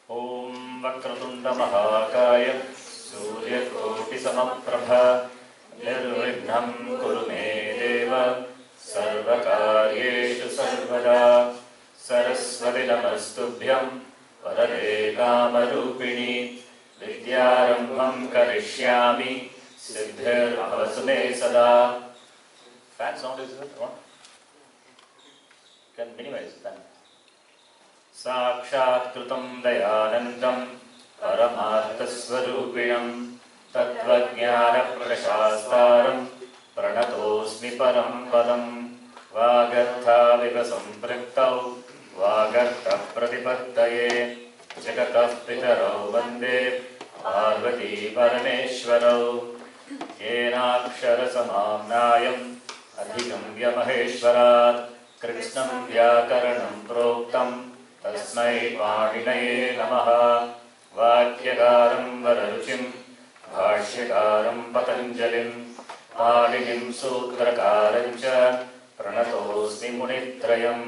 Om Vakratunda Mahakaya Surya Samapprabha Nirvignam Kuru Me Deva Sarvakaryeshu Sarvada Saraswati Namastubhyam Varade Kamarupini Vidyarambham Karishyami Siddhir Bhavasune Sada. Fan sound is it? What? Can minimize then. Sakshat Kritam Dayanandam Paramartha Swarupinam Tattvajnana Prashastaram Pranatosmi Param Padam Vagartha Vivasampriktau Vagartha Pratipattaye Jagatah Pitarau Vande Parvati Parameshwarau Yenakshara Samamnayam Adhigamya Maheshwarat Krishnam Vyakaranam Proktam Tasmai Paninaye Namaha Vakyagaram Vararuchim Bhashyagaram Patanjalim Padinim Sutrakarancha Pranatosmi Munitrayam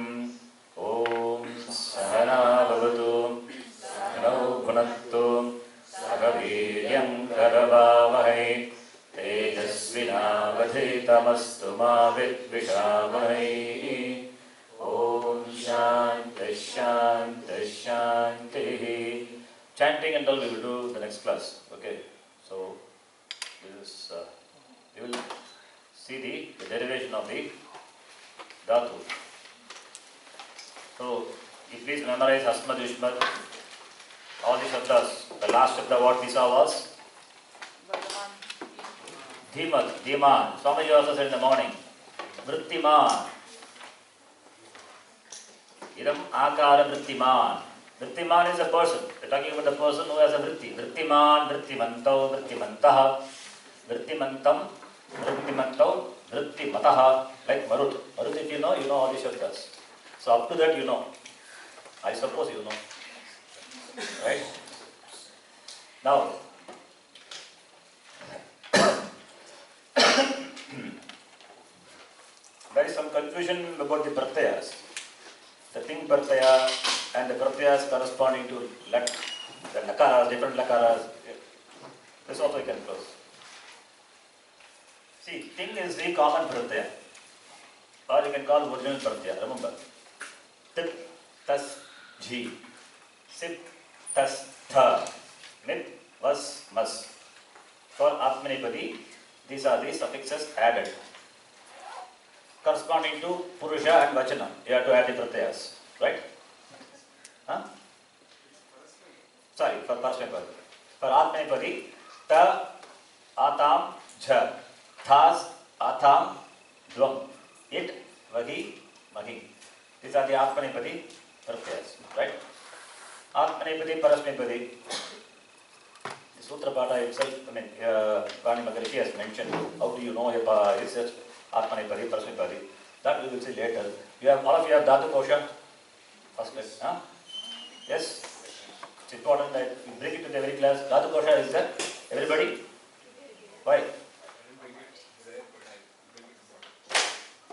Om Sahana Bhavatu Sahana Bhunattu Sagaviryam Karavavahai Tejasvinavadhitamastu ma vidvishavahai. Om Shanti Shanti Shanti. Chanting and all we will do the next class. Okay. So this you will see the derivation of the dhatu. So you please memorize Asmad Yushmat. All the shabdas. The last shabda what we saw was Dhimat, Dhiman. Swami also said in the morning. Vrittiman. Idam Akara Vrittiman. Vrittiman is a person. We are talking about the person who has a vritti. Vrittiman, Vrittimantau, Vrittimantaha. Vrittimantam, Vrittimantau, Vrittimataha. Like Marut. Marut, if you know all the shabdas. So up to that you know. I suppose you know. Right? Now, there is some confusion about the pratyayas. The ting pratyaya and the pratyayas corresponding to the lakaras, different lakaras. This also you can close. See, ting is the common pratyaya, or you can call original pratyaya. Remember, tit, tas, jhi, sit, tas, tha, mit, vas, mas. For Atmanipadi, these are the suffixes added. Corresponding to Purusha and Vachana, you have to add the pratyayas, right? Huh? Sorry, for Parshmipadi. For Atmanipadi, ta, atam, jha, thas, atam, dvam, it, vahi, mahi. These are the Atmanipadi pratyayas, right? Atmanipadi, Parasmipadi. The Sutra Pada itself, Vani Maharishi has mentioned, how do you know research Atmanipadi, Parasmipadi? That we will see later. All of you have Dhatu Kosha? First class. Huh? Yes? It's important that you bring it to the every class. Dhatu Kosha is there? Everybody? Why?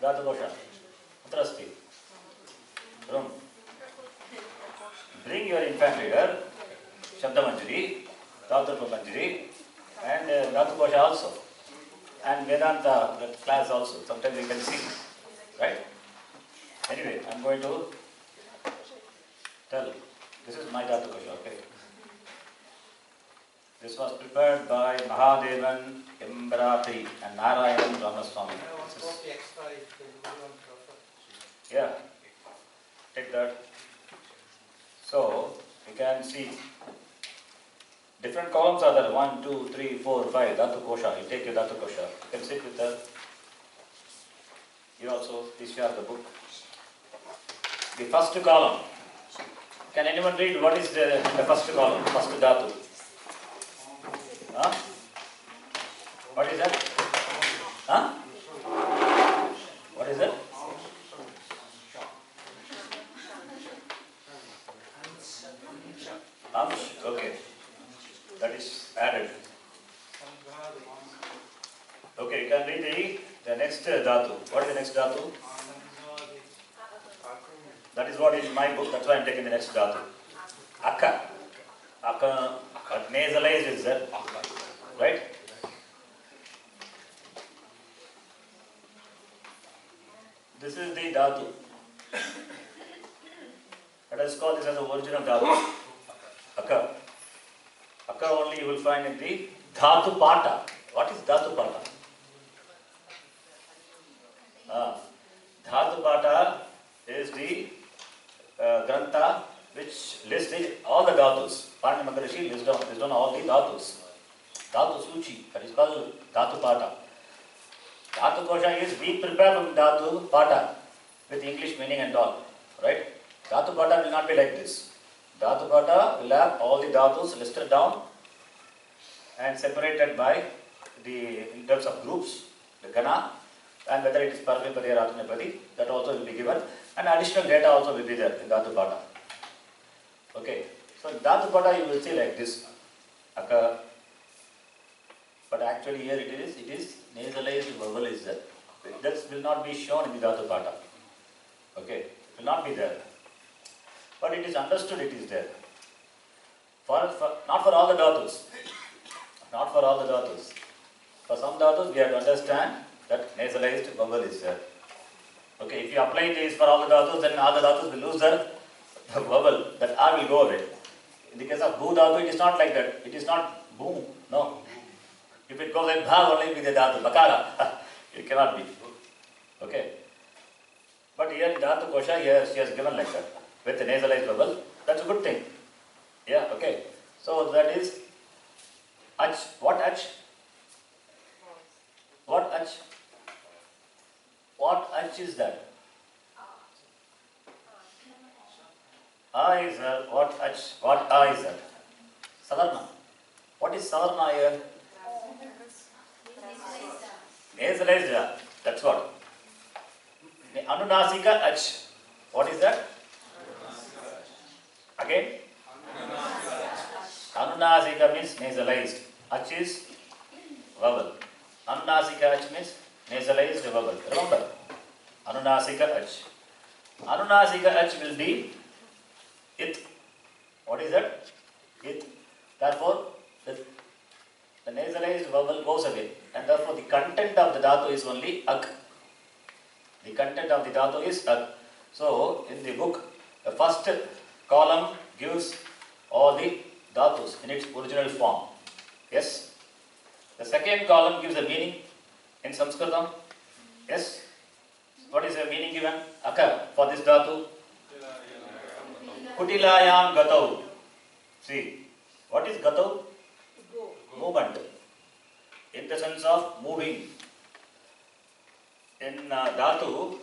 Dhatu Kosha. Utrasti. Room. Bring your infant reader, Shabda Manjari, Dhatu Manjari, and Dhatu Kosha also. And Vedanta class also. Sometimes you can see. Right? Anyway, I am going to tell. This is my Dhatu Kosha, okay? This was prepared by Mahadevan, Imbrati and Narayanan Ramaswamy. Yeah. Take that. So, you can see different columns are there. 1, 2, 3, 4, 5. Dhatu Kosha. You take your Dhatu Kosha. You can sit with that. You also, this share the book. The first column. Can anyone read what is the first column? First Dhatu. Huh? What is that? Huh? What is that? Amsh. Okay. That is added. Okay, you can read the next dhatu. What is the next dhatu? That is what is in my book, that's why I am taking the next dhatu. Akka. Aka, but nasalized is there, right? This is the dhatu. Let us call this as the origin of dhatu. Aka. Aka only you will find in the dhatu pata. What is dhatu pata? Dhatu pata is the grantha which lists all the dhatus. Pandya Maharishi lists down all the dhatus. Dhatu suchi, that is called dhatu pata. Dhatu kosha is we prepare from dhatu pata with English meaning and all. Right? Dhatu pata will not be like this. Dhatu pata will have all the dhatus listed down and separated by in terms of groups, the gana, and whether it is Parvipadi or Atmanipadi, that also will be given, and additional data also will be there in Dhatu Pada. Okay, so in Dhatu Pada you will see like this, Aka, but actually here it is nasalized vowel is there. That will not be shown in the Dhatu Pada. Okay, it will not be there. But it is understood it is there. Not for all the dhatus. Not for all the dhatus. For some dhatus we have to understand that nasalized vowel is there. Okay, if you apply this for all the dhatus, then all the dhatus will lose the vowel. That R will go away. In the case of bhu dhatu, it is not like that. It is not boom. No. If it goes like bha only with the dhatu, bakara, it cannot be. Okay. But here in dhatu kosha, here she has given like that with the nasalized vowel. That's a good thing. Yeah. Okay. So that is ach. What ach? What ach? What ach is that? Is that what ach? What is that? Savarna. What is savarna here? Nasalized. That's what. Anunasika ach. What is that? Again? Anunasika means nasalized. Ach is vowel. Anunasika ach means nasalized vowel. Remember? Anunasika ach. Anunasika ach will be it. What is that? It. Therefore, the nasalized vowel goes away. And therefore, the content of the dhatu is only ak. The content of the dhatu is ak. So, in the book, the first column gives all the dhatus in its original form. Yes? The second column gives the meaning in Samskrtam. Yes? What is the meaning given? Aka for this dhatu? Kutilayam gatau. See, what is gatau? Movement. In the sense of moving. In dhatu,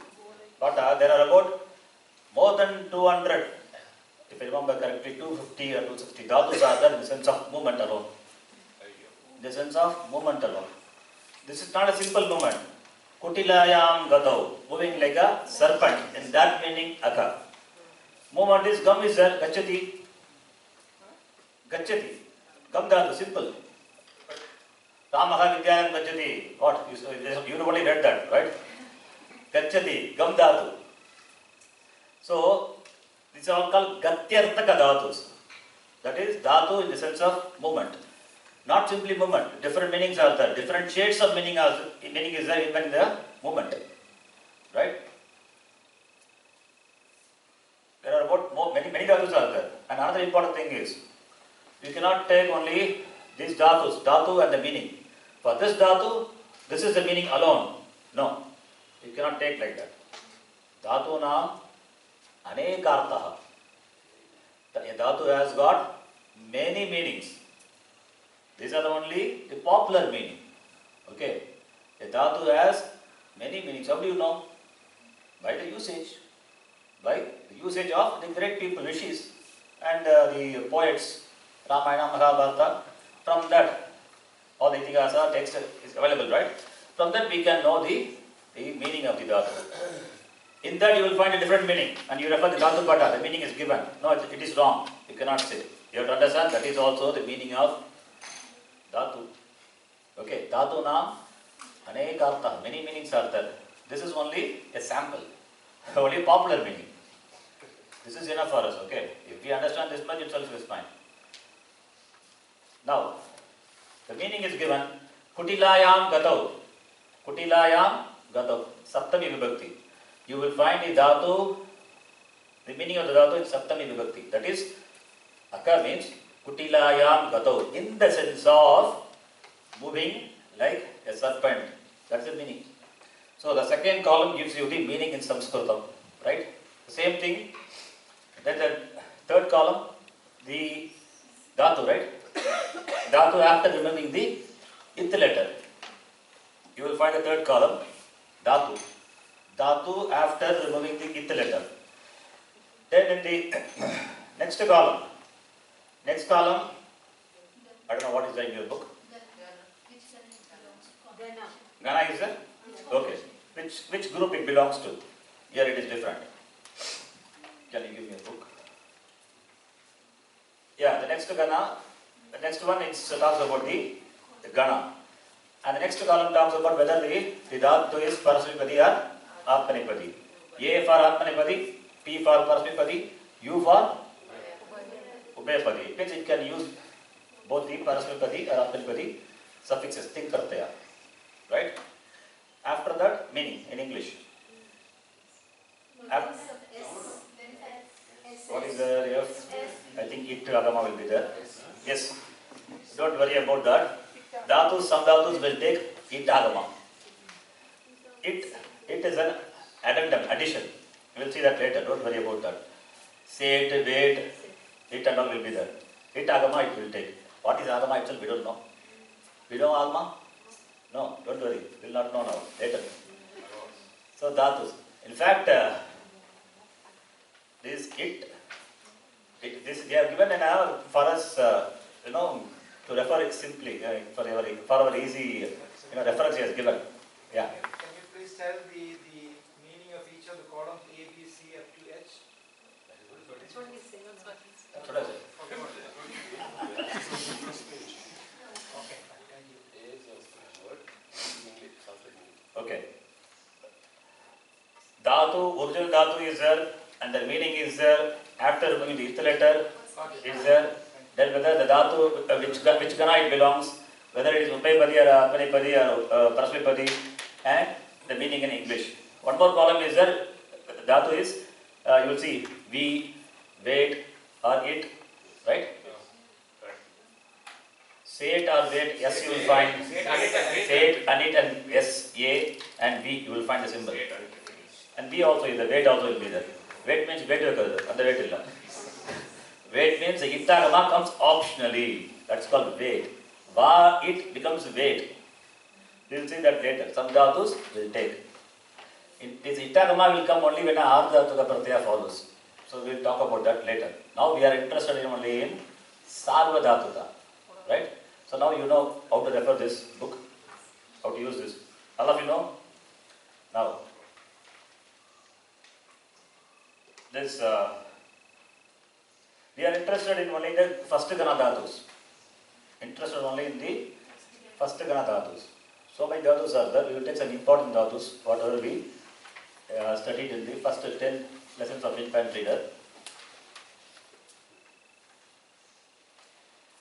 there are about more than 200, if I remember correctly, 250 or 260 dhatus are there in the sense of movement alone. In the sense of movement alone. This is not a simple movement. Kutilayam gatau, moving like a serpent. In that meaning, aka. Movement is gam is there, gachati. Gachati. Gam dhatu, simple. Ramaha Vidyayam gachati. What? You only read that, right? Gachati, gam dhatu. So, these are all called gatyartaka dhatus. That is dhatu in the sense of movement. Not simply movement. Different meanings are there. Different shades of meaning is there even in the movement. Right? There are about many dhatus are there. And another important thing is, you cannot take only these dhatus, dhatu and the meaning. For this dhatu, this is the meaning alone. No. You cannot take like that. Dhatu na Anaikartaha. The dhatu has got many meanings. These are only the popular meaning. Okay. The dhatu has many meanings. How do you know? By the usage. By the usage of the great people, rishis, and the poets, Ramayana, Mahabharata. From that, all the Itihasa text is available, right? From that we can know the meaning of the dhatu. In that you will find a different meaning, and you refer the dhatu pada, the meaning is given. No, it is wrong. You cannot say. You have to understand that is also the meaning of dhatu. Okay, dhatu na Anaikarta. Many meanings are there. This is only a sample, only popular meaning. This is enough for us, okay? If we understand this much, itself is fine. Now, the meaning is given, Kutilayam Gatau. Kutilayam Gatau. Saptami Vibhakti. You will find the dhatu, the meaning of the dhatu is Saptami Vibhakti. That is, Akka means Kutilayam Gatau. In the sense of moving like a serpent. That's the meaning. So the second column gives you the meaning in Samskrtam. Right? The same thing. Then the third column, the dhatu, right? Dhatu after removing the ith letter. You will find the third column, dhatu. Dhatu after removing the ith letter. Then in the next column, I don't know what is there in your book. Gana is there? Okay. Which group it belongs to? Here it is different. Can you give me a book? Yeah, the next Gana, the next one is talks about the Gana. And the next column talks about whether the dhatu is Parasmipadi or Atmanipadi. A for Atmanipadi, P for Parasmipadi, U for Ubhayapadi. It means it can use both the Parasmipadi or Atmanipadi suffixes. Think karte hai. Right? After that, meaning in English. What is the F? I think it agama will be there. Yes. Don't worry about that. Dhatus, some dhatus will take it agama. It is an addendum, addition. You will see that later. Don't worry about that. Set, wait, it and all will be there. It agama it will take. What is agama itself? We don't know. We know agama? No, don't worry. We will not know now. Later. So dhatus. In fact, this they are given an hour for us, to refer it simply for our easy, reference he has given. Yeah. Can you please tell the meaning of each of the columns A, B, C, up to H? That's what he's saying. That's what I said. Okay. Dhatu, original dhatu is there, and the meaning is there. After removing the ith letter is there. Then whether the dhatu, which gana it belongs, whether it is Ubhayapadi or Atmanipadi or Parasmipadi, and the meaning in English. One more column is there. Dhatu is, you will see, we, wait, or it, right? Say it or wait, yes you will find. Say it, and it, and yes, A, and V, you will find the symbol. And B also is there, wait also will be there. Wait means wait, and the wait illa. Wait means the ittagama comes optionally. That's called wait. It becomes wait. We will see that later. Some dhatus will take. This ittagama will come only when a ardhatuka pratyaya follows. So we will talk about that later. Now we are interested in only in sarva dhatuka. Right? So now you know how to refer this book, how to use this. All of you know? Now, this we are interested in only the first gana dhatus. Interested only in the first gana dhatus. So many dhatus are there. We will take some important dhatus, whatever we studied in the first 10 lessons of infant reader.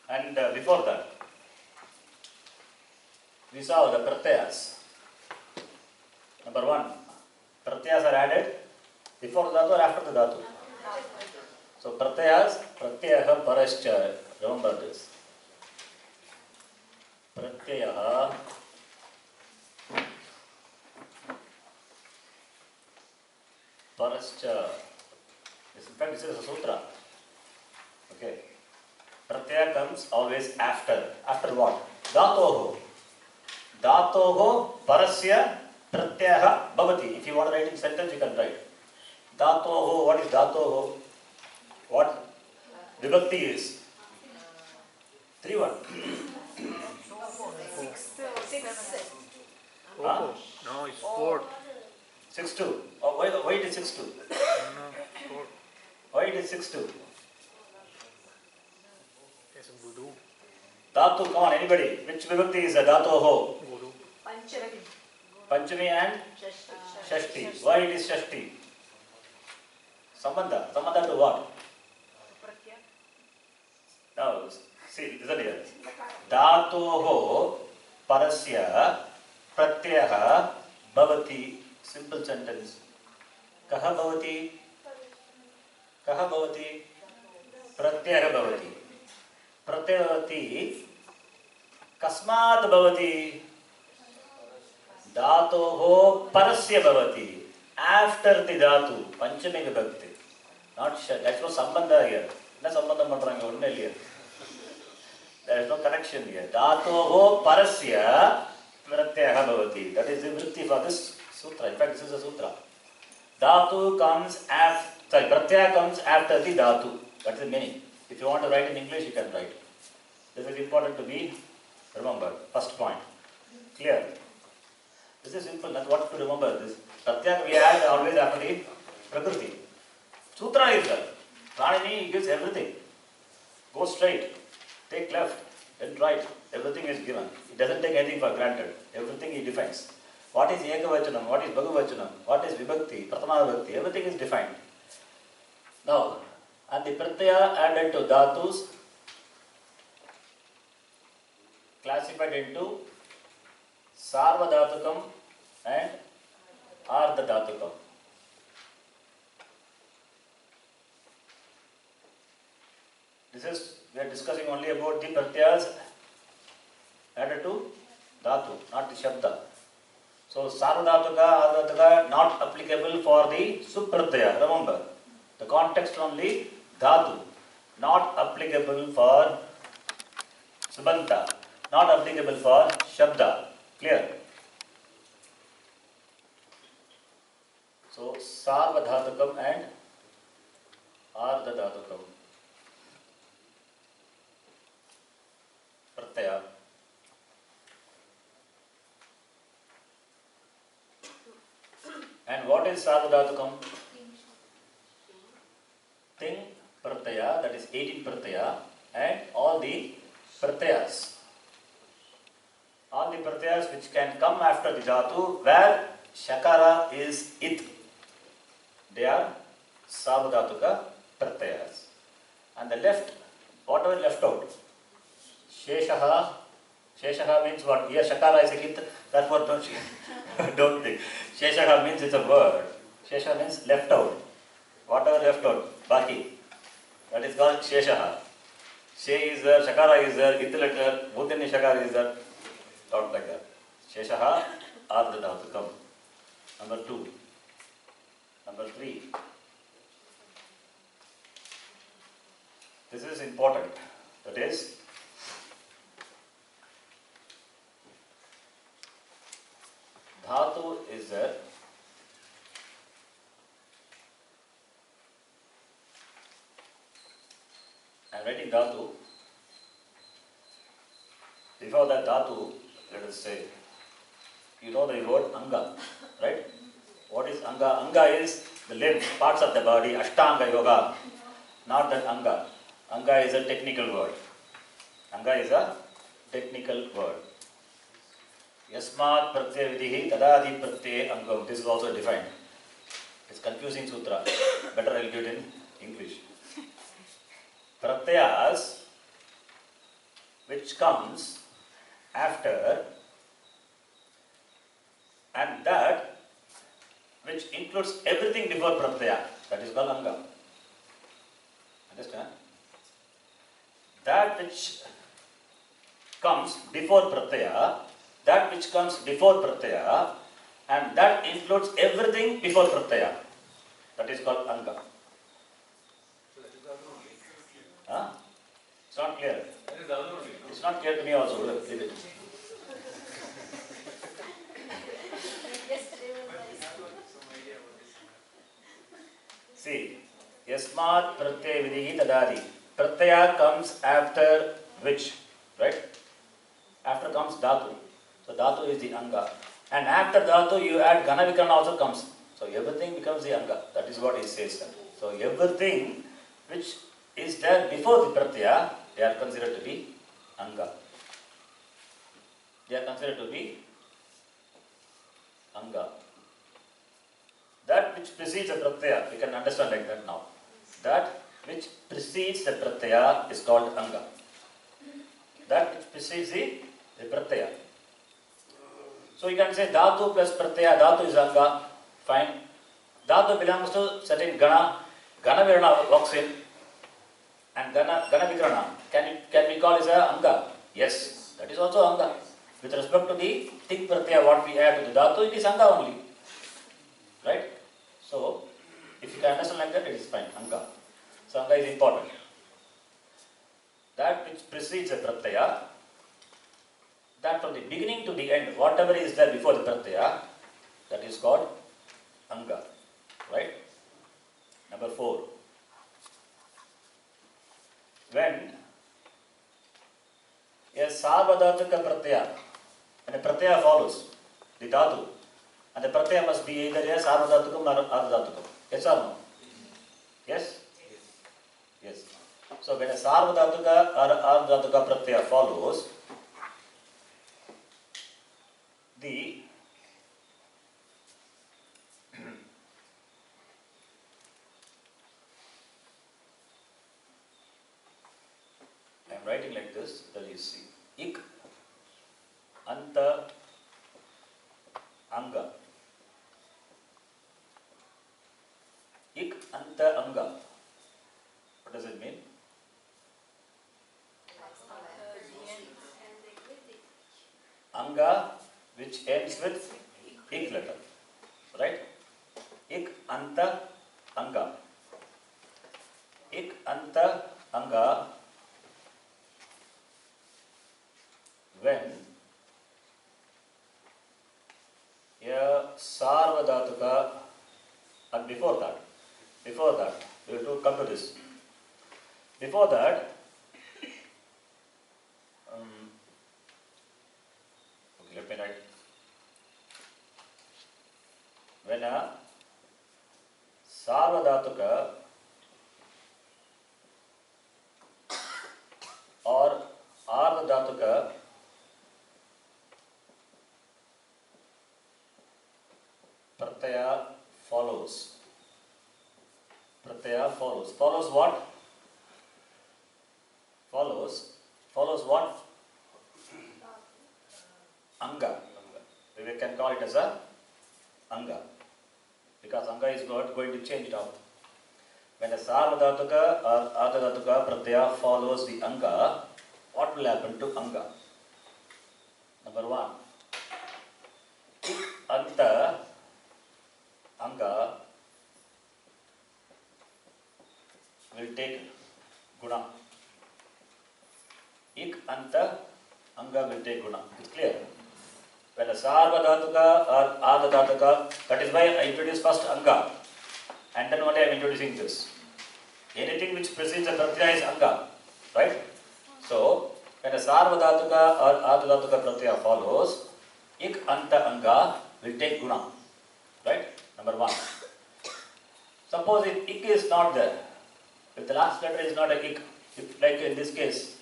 And before that, we saw the pratyayas. Number one, pratyayas are added before the dhatu or after the dhatu? So pratyayas, pratyaha parascha. Remember this. Pratyaha parascha. In fact, this is a sutra. Okay. Pratyaya comes always after. After what? Dhatoho. Dhatoho parasya pratyaha bhavati. If you want to write in sentence, you can write. Dhatoho. What is dhatoho? What vibhakti is? 3-1. Huh? No, it's 4. 6-2. Oh, why it is 6-2? No, 4. Why it is 6-2? Yes, Guru. Dhatu, come on, anybody. Which vibhakti is a dhatoho? Guru. Panchami and Shashti. Why it is Shashti? Sambandha. Sambandha to what? Now, see, listen here. धातोः परस्य प्रत्ययः भवति. Simple sentence. कः भवति? कः भवति? प्रत्ययः भवति. प्रत्ययः भवति. कस्मात् भवति? धातोः परस्य भवति. After the dhatu. पंचमी विभक्ति. Not sure. That's no sambandha here. न संबंधं पண்றாங்க ஒண்ணே இல்லையா? There is no connection here. धातोः परस्य प्रत्ययः भवति. That is the vritti for this sutra. In fact, this is a sutra. Dhatu comes after, pratyaya comes after the dhatu. That is the meaning. If you want to write in English, you can write. This is important to be remembered. First point. Clear? This is simple. That's what to remember. This pratyaya we add always after the prakriti. Sutra is there. Pranini gives everything. Go straight. Take left. Then right. Everything is given. He doesn't take anything for granted. Everything he defines. What is Ekavachanam? What is Bhagavachanam? What is Vibhakti? Pratama Vibhakti? Everything is defined. Now, and the pratyaya added to dhatus classified into Sarvadhatukam and Ardhadhatukam. This is, we are discussing only about the pratyayas added to dhatu, not the shabda. So, Sarvadhatuka, Ardhadhatuka not applicable for the supratyaya. Remember, the context only dhatu, not applicable for subanta, not applicable for shabda. Clear? So, Sarvadhatukam and Ardhadhatukam. Pratyaya. And what is Sarvadhatukam? Ting pratyaya, that is 18 pratyaya, and all the pratyayas. All the pratyayas which can come after the dhatu, where shakara is it. They are Sarvadhatuka pratyayas. And the left, whatever left out, Sheshaha. Sheshaha means what? Here shakara is a it, that's what don't think. Sheshaha means it's a word. Shesha means left out. Whatever left out, baki. That is called Sheshaha. She is there, shakara is there, it letter, both in shakara is there. Not like that. Sheshaha, Ardhadhatukam. Number 2. Number 3. This is important. That is, dhatu is there. I am writing dhatu. Before that dhatu, let us say, you know the word anga, right? What is anga? Anga is the limbs, parts of the body, ashtanga yoga. Not that anga. Anga is a technical word. Anga is a technical word. Yasmat pratyaya vidihi tadadi pratyaya angam. This is also defined. It's confusing sutra. Better I'll do it in English. Pratyayas, which comes after, and that which includes everything before pratyaya, that is called anga. Understand? That which comes before pratyaya, that which comes before pratyaya, and that includes everything before pratyaya, that is called anga. Huh? It's not clear. It's not clear to me also. Leave it. See, yasmat pratyaya vidihi tadadi. Pratyaya comes after which, right? After comes dhatu. So dhatu is the anga. And after dhatu you add gana vikarana also comes. So everything becomes the anga. That is what he says. So everything which is there before the pratyaya, they are considered to be anga. They are considered to be anga. That which precedes the pratyaya, we can understand like that now. That which precedes the pratyaya is called anga. that which precedes the pratyaya. So you can say dhatu plus pratyaya, dhatu is anga, fine. Dhatu belongs to certain gana, gana virana walks in, and gana vikrana. Can we call it as anga? Yes, that is also anga. With respect to the tik pratyaya, what we add to the dhatu, it is anga only. Right? So, if you can understand like that, it is fine, anga. So, anga is important. That which precedes a pratyaya, that from the beginning to the end, whatever is there before the pratyaya, that is called anga. Right? Number 4. When a sarvadhataka pratyaya, when a pratyaya follows the dhatu, and the pratyaya must be either a sarvadhatukam or ardhatukam. Yes or no? Yes? Yes. So when a sarvadhatuka or ardhatuka pratyaya follows, the I am writing like this, that you see. Ik, anta, anga. Ik, anta, anga. What does it mean? Anga, which ends with ik letter. Right? Ik, anta, anga. Ik, anta, anga. When a sarvadhatuka, and before that, we have to come to this. Before that, okay, let me write. When a sarvadhatuka or ardhatuka pratyaya follows. Pratyaya follows. Follows what? Follows what? Anga. We can call it as a anga. Because anga is not going to change it out. When a sarvadhatuka or ardhatuka pratyaya follows the anga, what will happen to anga? Number 1. Anta anga will take guna. Ik anta anga will take guna. It's clear. When a sarvadhatuka or ardhatuka, that is why I introduce first anga, and then only I am introducing this. Anything which precedes a pratyaya is anga, right? So when a sarvadhatuka or ardhatuka pratyaya follows, ik anta anga will take guna, right? Number 1. Suppose if ik is not there, if the last letter is not a ik, if like in this case,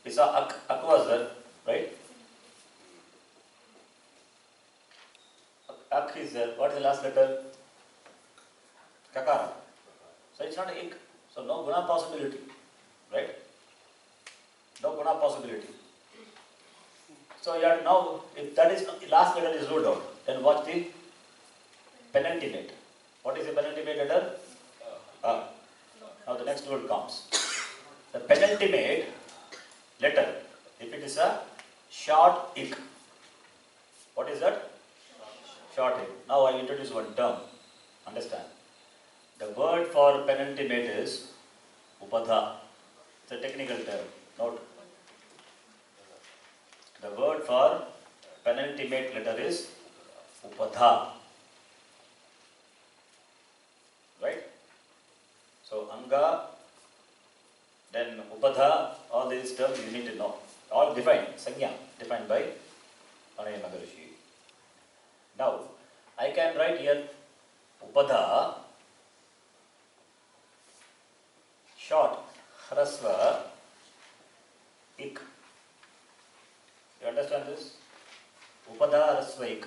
we saw ak was there, right? Ak is there. What is the last letter? Kakara. So it's not a ik. So no guna possibility, right? No guna possibility. So you have now, if that is last letter is ruled out, then watch the penultimate. What is the penultimate letter? Now the next word comes. The penultimate letter, if it is a short ik, what is that? Short ik. Now I introduce one term. Understand? The word for penultimate is upadha. It's a technical term. Note. The word for penultimate letter is upadha. Right? So anga, then upadha, all these terms you need to know. All defined, sanya, defined by Anaya Maharishi. Now, I can write here upadha, short, hrasva, ik. You understand this? Upadha, hrasva, ik.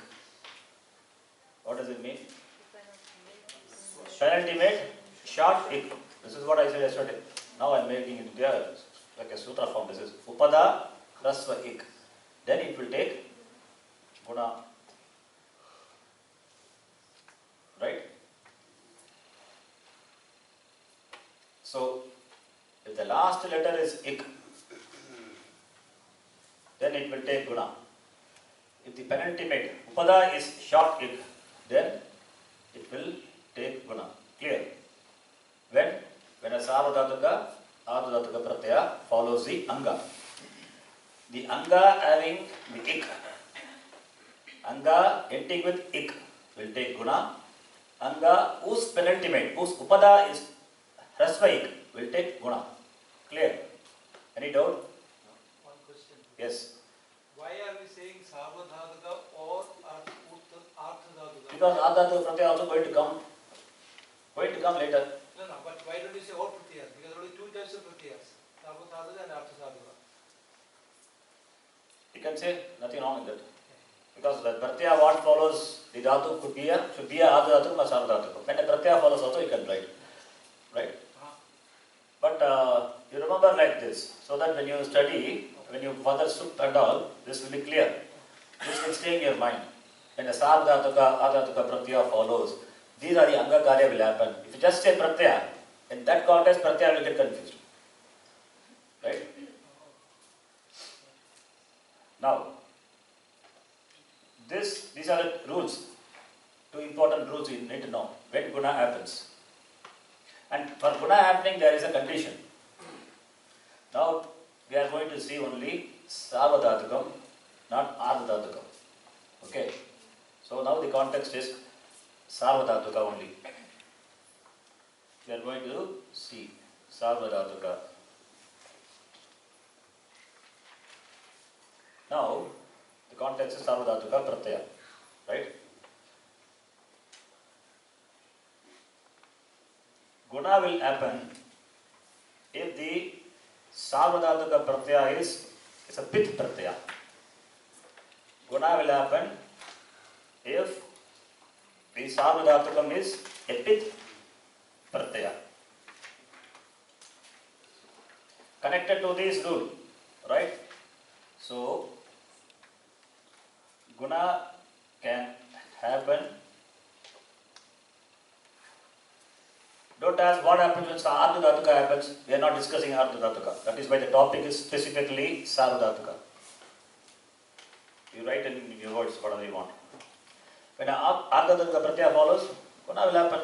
What does it mean? Penultimate, short, ik. This is what I said yesterday. Now I am making it there like a sutra form. This is upada, Rasva ik. Then it will take guna. Right? So, if the last letter is ik, then it will take guna. If the penultimate upada is short ik, then it will take guna. Clear? When a sarvadhatuka, ardhadhatuka pratyaya follows the anga. The anga having the ik, anga ending with ik will take guna. Anga whose penultimate, whose upada is rasva ik will take guna. Clear? Any doubt? One question. Yes. Why are we saying Sarvadhatuka or Arthadhatuka? Because ardhadhatuka pratyaya also going to come later. No, but why don't you say all pratyayas? Because there are only two types of pratyayas, Sarvadhatuka and Arthadhatuka. You can say nothing wrong with that. Because the pratyaya what follows the dhatu should be a ardhadhatuka or sarvadhatuka. When the pratyaya follows also you can write. Right? But you remember like this, so that when you study, when you further sup and all, this will be clear. This will stay in your mind. When the sarvadhatuka, ardhadhatuka pratyaya follows, these are the anga karya will happen. If you just say pratyaya, in that context pratyaya will get confused. Right? Now, these are the rules, two important rules you need to know when guna happens. And for guna happening there is a condition. Now we are going to see only sarvadhatukam, not ardhadhatukam. Okay. So now the context is sarvadhatuka only. We are going to see sarvadhatuka. Now the context is sarvadhatuka pratyaya. Right? Guna will happen if the sarvadhatuka pratyaya is a pith pratyaya. Guna will happen if the sarvadhatukam is a pith pratyaya. Connected to this rule, right? So, guna can happen. Don't ask what happens when ardhadhatuka happens. We are not discussing ardhadhatuka. That is why the topic is specifically sarvadhatuka. You write in your words whatever you want. When ardhadhatuka pratyaya follows, guna will happen.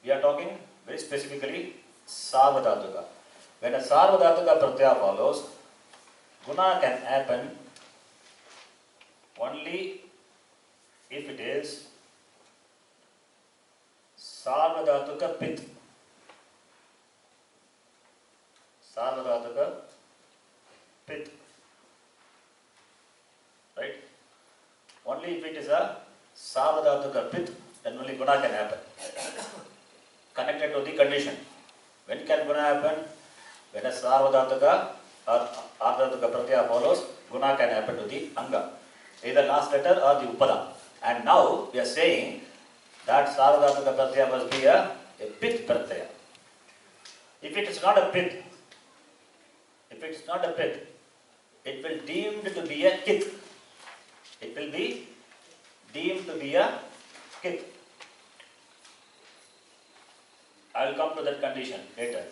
We are talking very specifically sarvadhatuka. When a sarvadhatuka pratyaya follows, guna can happen only if it is sarvadhatuka pith. Sarvadhatuka pith. Right? Only if it is a sarvadhatuka pith, then only guna can happen. Connected to the condition. When can guna happen? When a sarvadhatuka or ardhadhatuka pratyaya follows, guna can happen to the anga, either last letter or the upada. And now we are saying that sarvadhatuka pratyaya must be a pith pratyaya. If it is not a pith, it will deemed to be a kith. It will be deemed to be a kith. I will come to that condition later.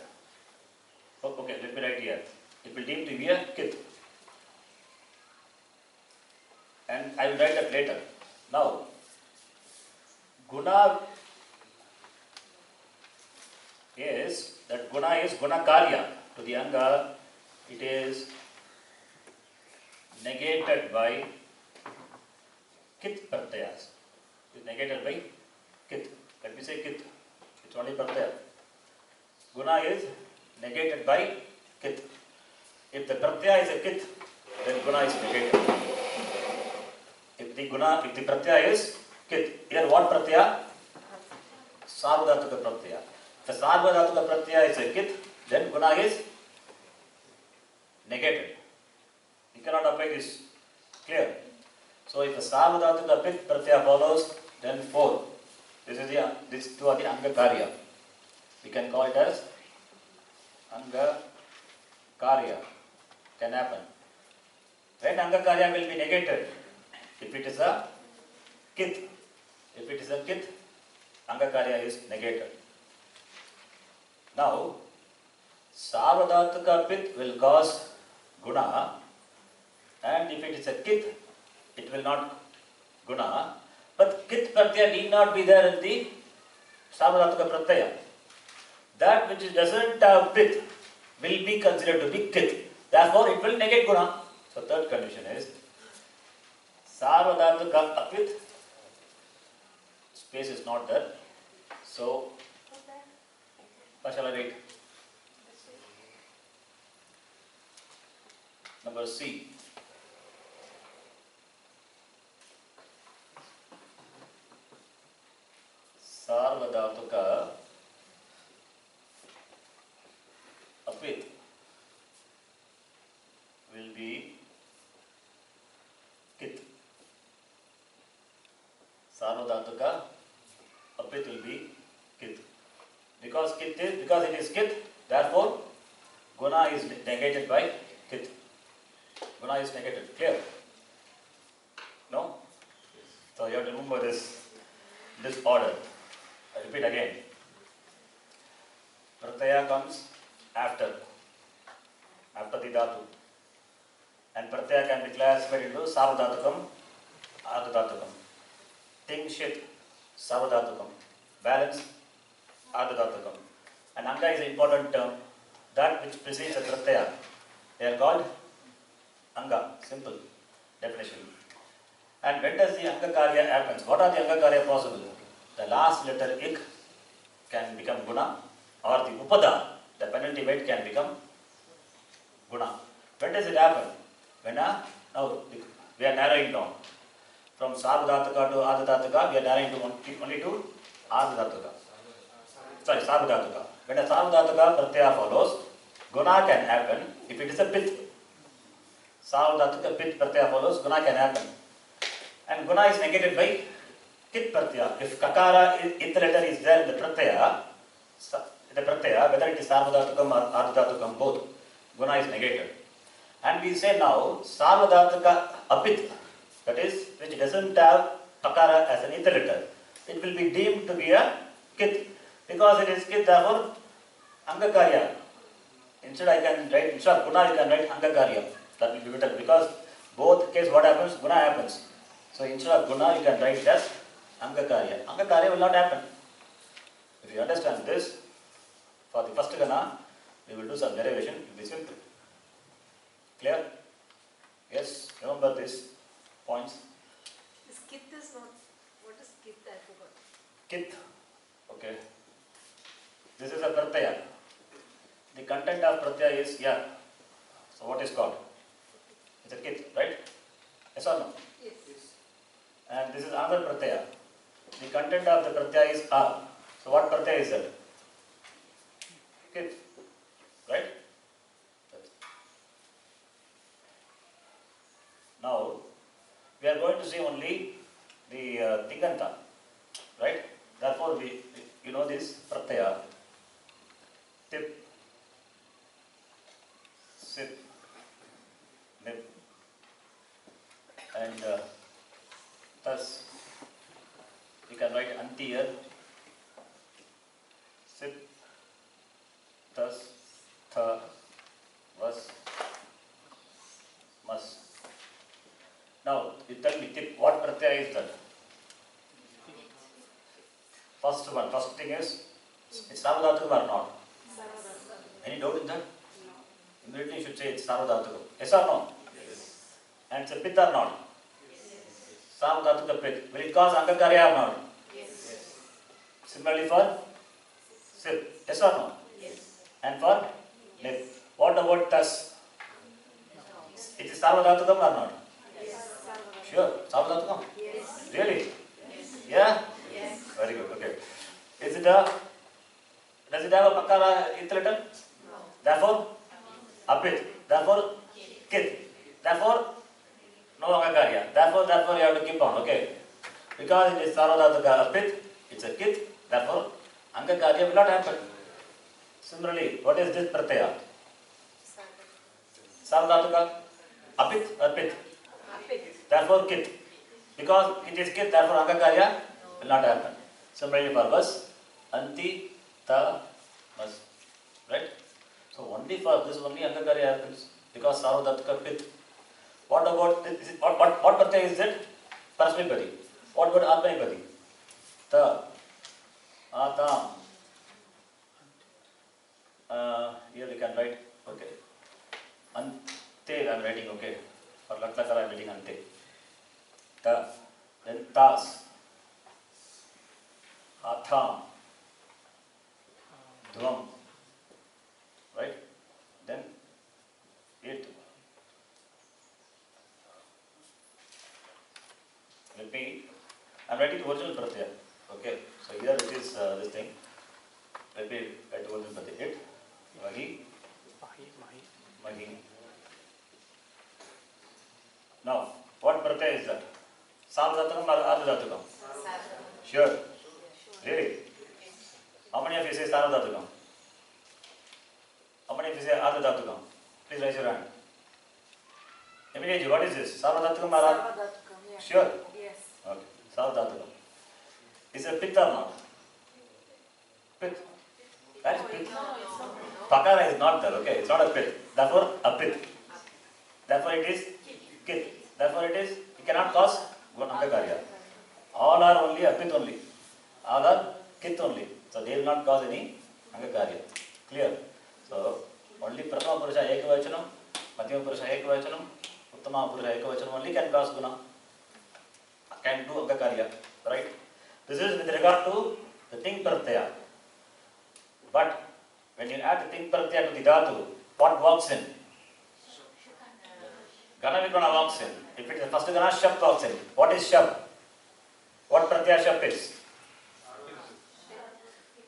Okay, let me write here. It will deem to be a kith. And I will write that later. Now, guna is guna karya to the anga. It is negated by kith pratyayas. It is negated by kith. Let me say kith. It's only pratyaya. Guna is negated by kith. If the pratyaya is a kith, then guna is negated. If the pratyaya is kith, here what pratyaya? Sarvadhatuka pratyaya. If the sarvadhatuka pratyaya is a kith, then guna is negated. You cannot apply this. Clear? So if the sarvadhatuka pith pratyaya follows, then 4. These two are the anga karya. We can call it as anga karya. Can happen. When Angakarya will be negated? If it is a kith. If it is a kith, Angakarya is negated. Now, Sarvadhatuka pith will cause guna, and if it is a kith, it will not guna. But kith pratyaya need not be there in the Sarvadhatuka pratyaya. That which doesn't have pith will be considered to be kith. Therefore, it will negate guna. So, third condition is Sarvadhatuka apith. Space is not there. So, what shall I write? Number C. Sarvadhatuka apith will be kith. Sarvadhatuka apith will be kith. Because it is kith, therefore guna is negated by kith. Guna is negated. Clear? No? So you have to remember this order. I repeat again. Pratyaya comes after the dhatu. And pratyaya can be classified into Sarvadhatukam, Ardhadhatukam. Tingshit, Sarvadhatukam. Balance, Ardhadhatukam. And Anga is an important term. That which precedes a pratyaya. They are called Anga. Simple definition. And when does the Angakarya happens? What are the Angakarya possible? The last letter ik can become guna, or the upada, the penalty weight, can become guna. When does it happen? Now we are narrowing down. From Sarvadhatuka to Ardhadhatuka, we are narrowing to only to Ardhadhatuka. Sorry, Sarvadhatuka. When a Sarvadhatuka pratyaya follows, guna can happen if it is a pith. Sarvadhatuka pith pratyaya follows, guna can happen. And guna is negated by kith pratyaya. If kakara, ith letter is there in the pratyaya, whether it is Sarvadhatukam or Ardhadhatukam, both, guna is negated. And we say now, Sarvadhatuka apith, that is, which doesn't have pakara as an ith letter, it will be deemed to be a kith. Because it is kith, therefore, Angakarya. Instead of guna, you can write Angakarya. That will be better, because both case what happens, guna happens. So instead of guna, you can write it as Angakarya. Angakarya will not happen. If you understand this, for the first gana, we will do some derivation. It will be simple. Clear? Yes, remember these points. This kith is not. What is kith? I forgot. Kith. Okay. This is a pratyaya. The content of pratyaya is ya. So what is called? It's a kith, right? Yes or no? Yes. And this is another pratyaya. The content of the pratyaya is a. So what pratyaya is that? Kith. Right? Now, we are going to see only the Tinganta. Right? Therefore, you know this pratyaya. Tip. Sip. Nip. And thus, we can write anti here. Sip. Thus. Tha. Was. Must. Now, you tell me, tip, what pratyaya is that? First thing is, it's Sarvadhatukam or not? Any doubt in that? Immediately you should say it's Sarvadhatukam. Yes or no? Yes. And it's a pith or not? Yes. Sarvadhatuka pith. Will it cause Angakarya or not? Yes. Similarly for sip. Yes or no? Yes. And for nip. What about thus? It is Sarvadhatukam or not? Yes. Sure. Sarvadhatukam? Yes. Really? Yes. Yeah? Yes. Very good. Okay. Does it have a pakara ith letter? No. Therefore, apith. Therefore, kith. Therefore, no Angakarya. Therefore you have to keep on. Okay. Because it is Sarvadhatuka apith, it's a kith. Therefore, Angakarya will not happen. Similarly, what is this pratyaya? Sarvadhatuka. Apit or pit? Apit. Therefore kit. Because it is kit, therefore Angakarya will not happen. Similarly for vas, anti, ta, mas. Right? So only for this only Angakarya happens. Because Sarvadhatka pit. What about this? What pratyaya is it? Parasmipadi. What about Atmanipadi? Ta, atam. Here we can write, okay. Ante I am writing, okay. For Latlakara I am writing ante. Ta, then tas, atham, dvam, right? Then it. Let me, I am writing the original pratyaya, okay. So here it is this thing. Let me write the original pratyaya. It, mahi, mahi. Now, what pratyaya is that? Sarvadhatukam or Ardhadhatukam? Sure. Really? How many of you say Sarvadhatukam? How many of you say Ardhadhatukam? Please raise your hand. Immediately, what is this? Sarvadhatukam or Ardhadhatukam? Sarvadhatukam, yeah. Sure? Yes. Okay. Sarvadhatukam. Is it pit or not? Pit. That is pit. No, it's not. Pakara is not there, okay? It's not a pit. Therefore, a pit. Therefore, it is kit. Therefore, it cannot cause Angakarya. All are only a pit only. All are kit only. So, they will not cause any Angakarya. Clear? So, only Prathama Purusha Ekavachanam, Madhyama Purusha Ekavachanam, Uttama Purusha Ekavachanam only can cause Guna. Can do Angakarya. Right? This is with regard to the Ting Pratyaya. But when you add the Ting Pratyaya to the Dhatu, what walks in? Gana Vikrana walks in. If it is the first Gana, Shab walks in. What is Shab? What Pratyaya Shab is?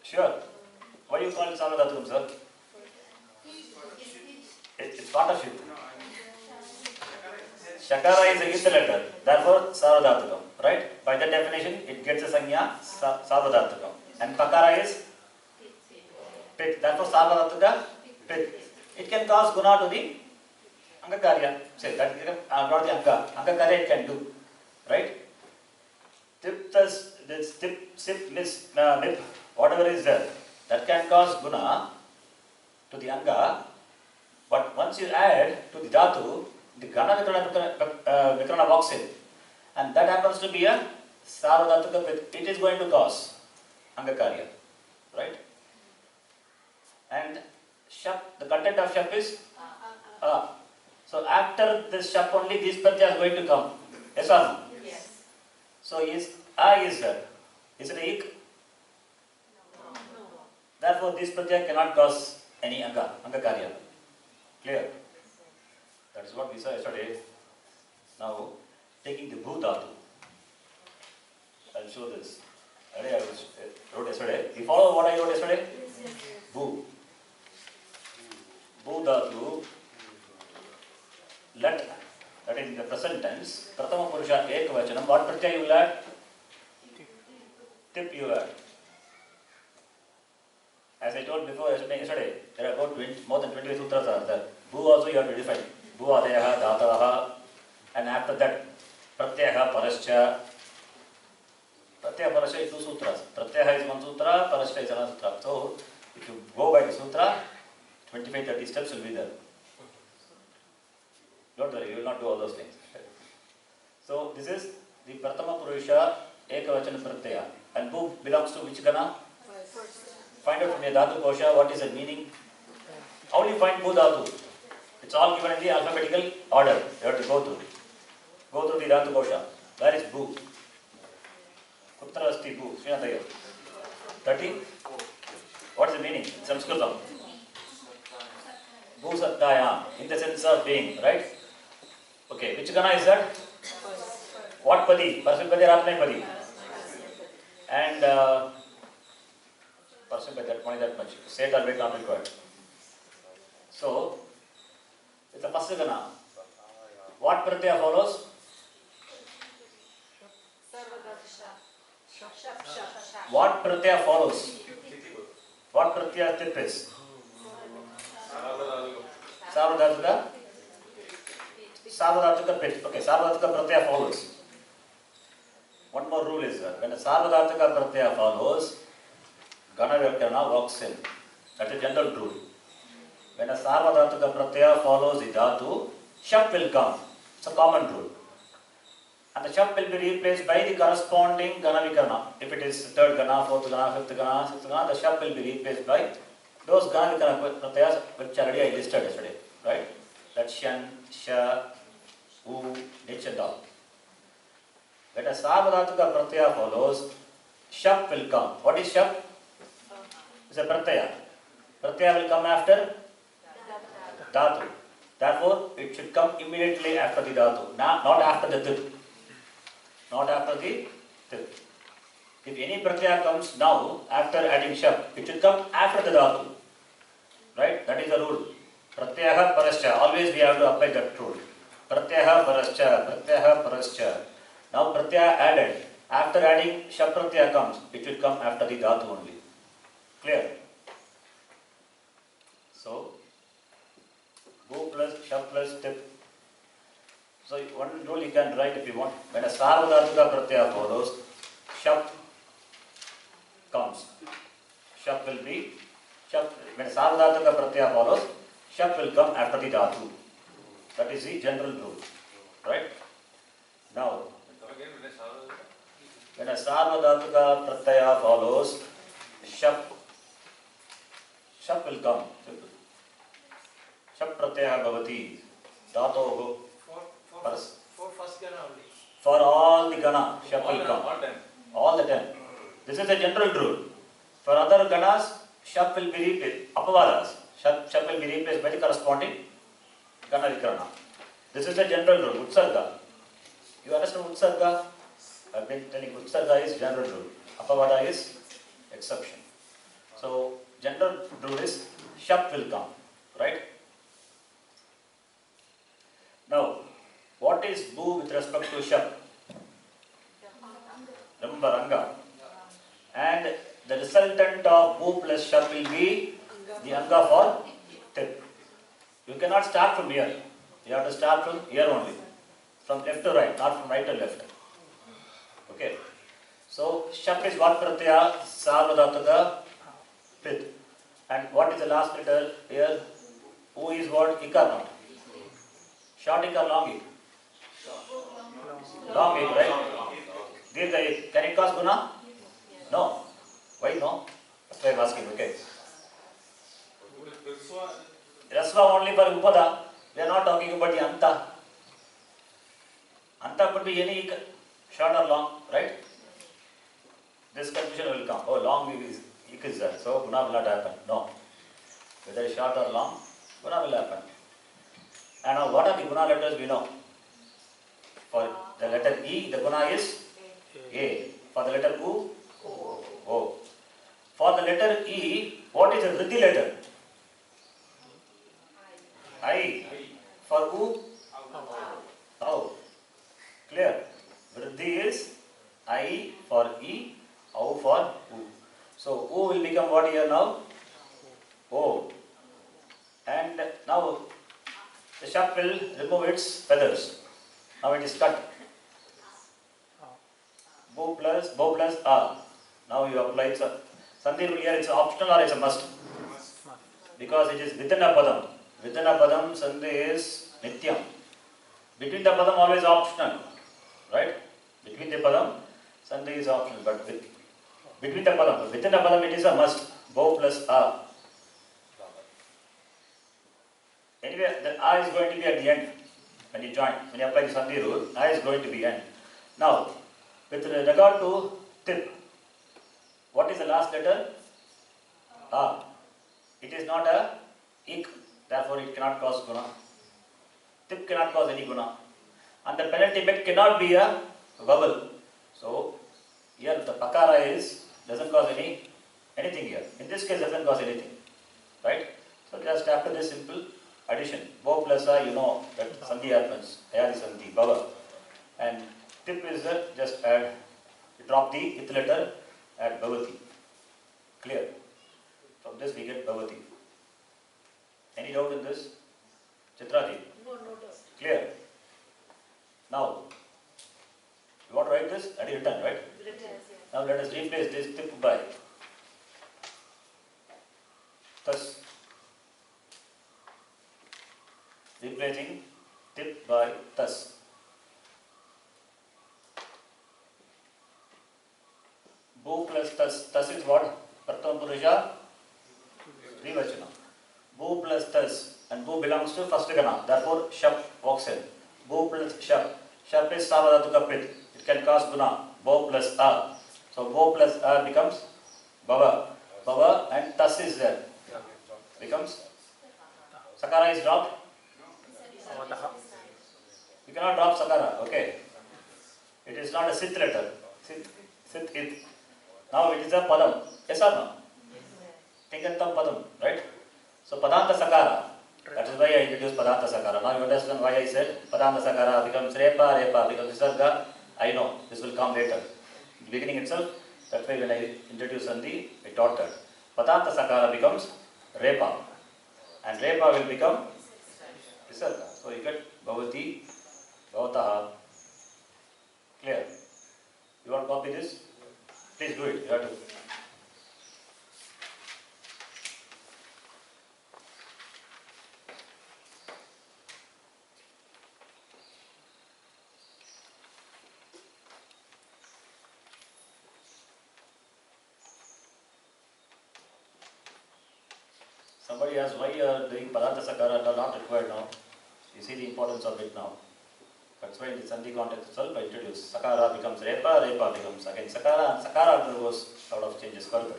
Sure. Why do you call it Sarvadhatukam, sir? It's part of Shit. Shakara is a Yudha letter. Therefore, Sarvadhatukam. Right? By that definition, it gets a Sanya, Sarvadhatukam. And Pakara is pit. Therefore, Sarvadhatuka, pit. It can cause Guna to the Angakarya. Say that not the Anga. Angakarya it can do. Right? Tip, sip, miss, nip, whatever is there, that can cause Guna to the Anga. But once you add to the Dhatu, the Gana Vikrana walks in. And that happens to be a Sarvadhatuka pit. It is going to cause Angakarya. Right? And Shap, the content of Shap is A. So after this Shap only these pratyas are going to come. Yes or no? Yes. So is A is there. Is it a Ik? No. Therefore this pratyaya cannot cause any Angakarya. Clear? That is what we saw yesterday. Now taking the Bhu Dhatu. I will show this. I wrote yesterday. You follow what I wrote yesterday? Yes. Bhu. Bhu Dhatu. Let, that is in the present tense, Prathama Purusha Ekavachanam, what pratyaya you will add? Tip you add. As I told before yesterday, there are about more than 20 sutras are there. Bhu also you have to define. Bhu Adayaha, Dhatavaha, and after that, Pratyaha, Parascha. Pratyaha, Parascha is two sutras. Pratyaha is one sutra, Parascha is another sutra. So, if you go by the sutra, 25-30 steps will be there. Don't worry, you will not do all those things. So, this is the Prathama Purusha Ekavachana Pratyaya. And Bhu belongs to which Gana? Find out from your Dhatu Kosha what is the meaning. How will you find Bhu Dhatu? It's all given in the alphabetical order. You have to go through. Go through the Dhatu Kosha. Where is Bhu? Kutra asti Bhu? Srinataya. 30? What is the meaning? Samskrtam. Bhu Sattaya. In the sense of being, right? Okay, which Gana is that? What Padi? Parasmipadi or Atmanipadi? And Parasmipadi, that only that much. Say it or wait, not required. So, it's the first Gana. What Pratyaya follows? What Pratyaya follows? What Pratyaya tip is? Sarvadhatuka? Sarvadhartika pit. Okay, Sarvadhartika pratyaya follows. One more rule is that when a Sarvadhartika pratyaya follows, Gana Vyakarana walks in. That's a general rule. When a Sarvadhartika pratyaya follows the dhatu, shap will come. It's a common rule. And the shap will be replaced by the corresponding Gana Vikarana. If it is third Gana, fourth Gana, fifth Gana, sixth Gana, the shap will be replaced by those Gana Vikarana pratyayas which already I listed yesterday. Right? That's shan, sha, u, nich and all. When a Sarvadhartika pratyaya follows, shap will come. What is shap? It's a pratyaya. Pratyaya will come after dhatu. Therefore, it should come immediately after the dhatu, not after the tip. Not after the tip. If any pratyaya comes now after adding shap, it should come after the dhatu. Right? That is the rule. Pratyaha parascha. Always we have to apply that rule. Pratyaha parascha. Pratyaha parascha. Now pratyaya added. After adding shap pratyaya comes, it should come after the dhatu only. Clear? So, go plus shap plus tip. So one rule you can write if you want. When a Sarvadhartika pratyaya follows, shap comes. Shap will be shap. When a Sarvadhartika pratyaya follows, shap will come after the dhatu. That is the general rule. Right? Now, when a Sarvadhartika pratyaya follows, shap will come. Simple. Shap pratyaya bhavati. Dhatoho. For first Gana only. For all the Gana, shap will come. All the 10. This is a general rule. For other Ganas, shap will be replaced. Apavadas. Shap will be replaced by the corresponding Gana Vikarana. This is a general rule. Utsarga. You understand Utsarga? I've been telling Utsarga is general rule. Apavada is exception. So, general rule is shap will come. Right? Now, what is bu with respect to shap? Remember anga. And the resultant of bu plus shap will be the anga for tip. You cannot start from here. You have to start from here only. From left to right, not from right to left. Okay. So, shap is what pratyaya? Sarvadhartika pit. And what is the last letter here? U is what? Ikar not. Short ikar, long ik. Long ik, right? Dirgha ik. Can it cause guna? No. Why no? That's why I'm asking, okay. Rasva only for upada. We are not talking about the anta. Anta could be any ik, short or long, right? This confusion will come. Oh, long ik is there, so guna will not happen. No. Whether it's short or long, guna will happen. And now what are the guna letters we know? For the letter E, the guna is A. For the letter U, O. For the letter E, what is the vriddhi letter? I. For U, O. Clear? Vriddhi is I for E, O for U. So U will become what here now? O. And now the shap will remove its feathers. Now it is cut. Bo plus A. Now you apply it. Sandhi rule here, it's optional or it's a must? Because it is within a padam. Within a padam, sandhi is nityam. Between the padam, always optional. Right? Between the padam, sandhi is optional. But between the padam, within the padam, it is a must. Bo plus A. Anyway, the A is going to be at the end when you join. When you apply the sandhi rule, A is going to be end. Now, with regard to tip, what is the last letter? A. It is not a ik, therefore it cannot cause guna. Tip cannot cause any guna. And the penultimate cannot be a vowel. So, here the pakara doesn't cause anything here. In this case, doesn't cause anything. Right? So, just after this simple addition, bo plus a, you know that sandhi happens. Ayadi sandhi, bhava. And tip is just add, drop the ith letter, add bhavati. Clear? From this we get bhavati. Any doubt in this? Chitradi? No doubt. Clear? Now, you want to write this? That is written, right? Now let us replace this tip by thus. Replacing tip by thus. Bu plus thus. Thus is what? Prathama Purusha Dvivachana. Bu plus thus. And bu belongs to first gana. Therefore, shap walks in. Bu plus shap. Shap is Sarvadhatuka pit. It can cause guna. Bo plus a. So, bo plus a becomes bhava. Bhava and thus is there. Becomes sakara is dropped. You cannot drop sakara. Okay. It is not a sit letter. Sit it. Now it is a padam. Yes or no? Tingantam padam. Right? So padanta sakara. That is why I introduced padanta sakara. Now you understand why I said padanta sakara becomes repa, repa becomes visarga. I know. This will come later. In the beginning itself, that's why when I introduced Sandhi, I taught that. Padanta sakara becomes repa. And repa will become visarga. So you get bhavati, bhavataha. Clear? You want to copy this? Please do it. You have to. Somebody asks why you are doing Padartha Sakara, not required now. You see the importance of it now. That's why in the Sandhi context itself I introduced. Sakara becomes Repa, Repa becomes again Sakara, and Sakara undergoes a lot of changes further.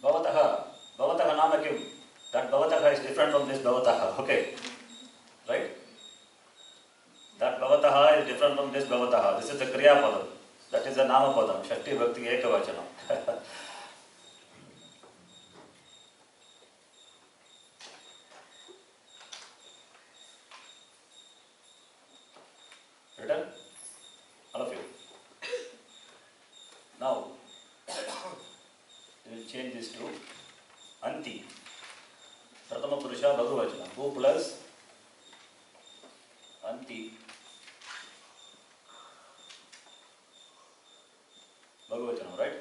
Bhavataha. Bhavataha nama kim? That Bhavataha is different from this Bhavataha. Okay. Right? That Bhavataha is different from this Bhavataha. This is the Kriya Padam. That is the Nama Padam. Shakti Bhakti Ekavachanam. Written? All of you. Now, we will change this to Anti. Prathama Purusha Bhagavachana. Bu plus Anti. Bhagavachanam, right?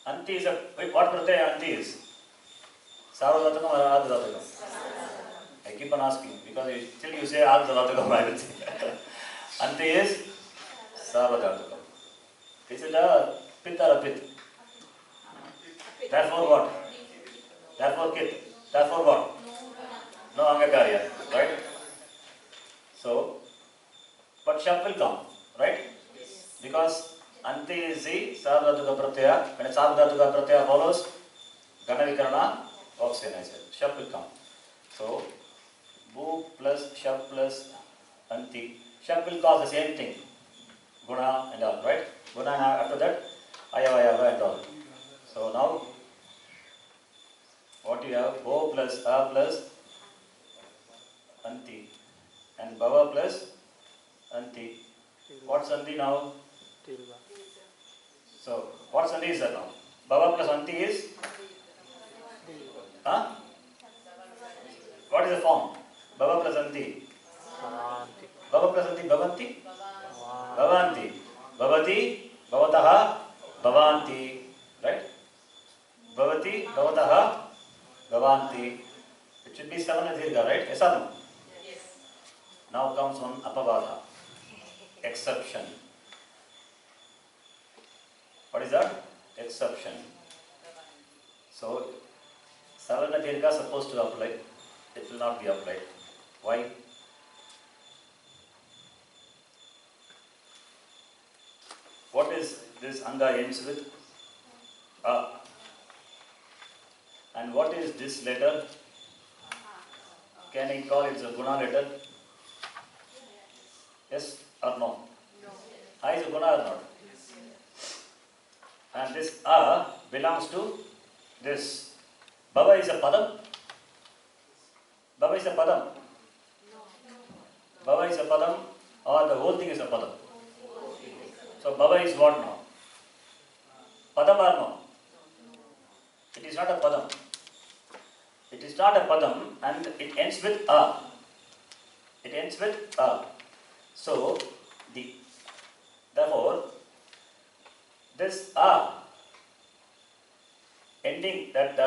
Anti is a. Wait, what pratyaya Anti is? Sarvadhatukam or Ardhadhatukam? I keep on asking because still you say Ardhadhatukam, I will say. Anti is Sarvadhatukam. Is it a pit or a pit? Therefore what? Therefore kit. Therefore what? No Angakarya, right? So, but shap will come, right? Because Anti is the Sarvadhatuka Pratyaya. When a Sarvadhatuka Pratyaya follows, Ganavikarana walks in, I said. Shap will come. So, Bu plus Shap plus Anti. Shap will cause the same thing. Guna and all, right? Guna and after that, Ayavayava and all. So now, what you have? Bo plus A plus Anti. And Bhava plus Anti. What's Anti now? So, what Sandhi is that now? Bhava plus Anti is? Huh? What is the form? Bhava plus Anti. Bhava plus Anti, Bhavanti? Bhavanti. Bhavati, Bhavataha, Bhavanti. Right? Bhavati, Bhavataha, Bhavanti. It should be Savana Dirgha, right? Yes or no? Yes. Now comes one Apavada. Exception. What is that? Exception. So, Savana Dirgha is supposed to apply. It will not be applied. Why? What is this Anga ends with? A. And what is this letter? Can I call it a Guna letter? Yes or no? No. A is a Guna or not? And this A belongs to this. Bhava is a Padam? Bhava is a Padam? Bhava is a Padam or the whole thing is a Padam? So bhava is what now? Padam or no? It is not a padam. It is not a padam and it ends with a. It ends with a. So therefore this a ending that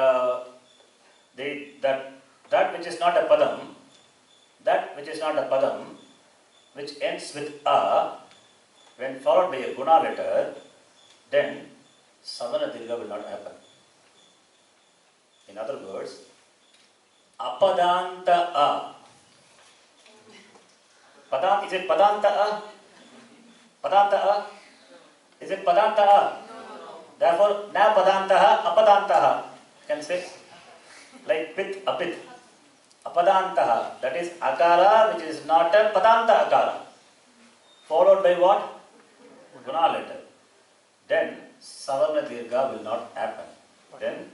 which is not a padam, that which is not a padam, which ends with a, when followed by a guna letter, then savana dirgha will not happen. In other words, apadanta a. Is it padanta a? Padanta a? Is it padanta a? Therefore, na padantaha, apadantaha. You can say like pit, apit. Apadantaha, that is akara which is not a padanta akara. Followed by what? Guna letter. Then savarna dirgha will not happen. Then